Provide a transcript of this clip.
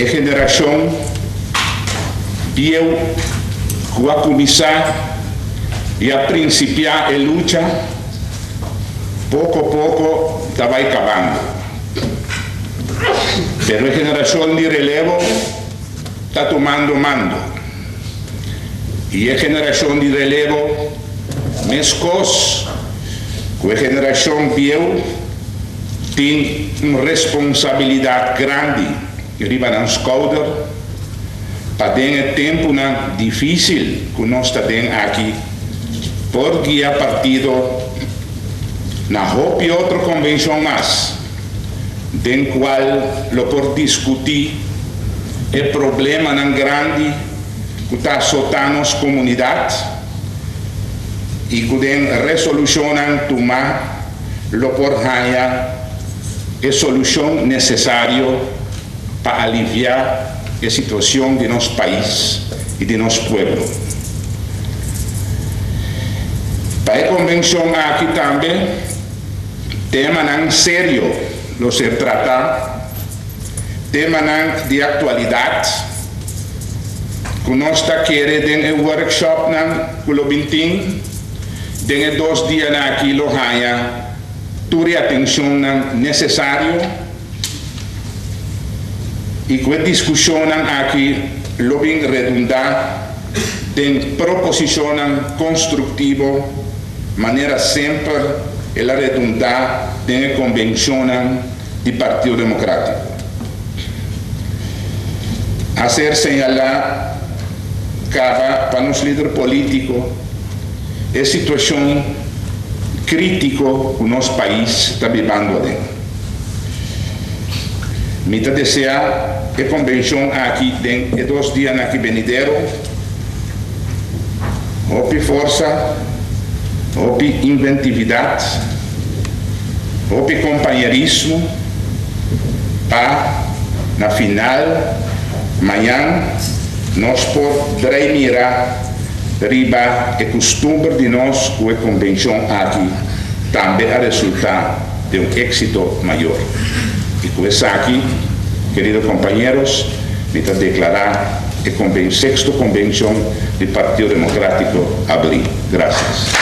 a geração viu que a começar e a principiar a luta, pouco a pouco estava acabando. Pero a geração de relevo está tomando mando. E a geração de relevo, mescos, que a geração viu, tem uma responsabilidade grande riba nos caudas para ter tempo difícil que nós temos aqui, porque a partido na houve outra convenção mais, den qual lo por discutir o problema grande que está soltando as comunidades e que den resolução tomar lo por ganhar a solução necessária para aliviar a situação de nosso país e de nosso povo. Para a convenção aqui também, tema sério lo ser tratar, tema de atualidade, que nós está querendo um workshop que lo 21, tem 2 dias aqui lo ganha, toda a atenção necessária, e com a discussão aqui lo vem redundar, tem proposição construtiva, maneira sempre ela redundar tem a convenção do Partido Democrático. A ser señalar cabe para os líderes políticos a situação crítica que o nosso país está vivendo dentro. Me desejar a convenção aqui tem 2 dias aqui venideiro, houve força, houve inventividade, houve companheirismo para, na final, amanhã, nós podremos mirar riba o costume de nós com a convenção aqui, também a resultar de um êxito maior. E com isso aqui, queridos companheiros, me declarar a 6ª convenção do Partido Democrático abrir. Graças.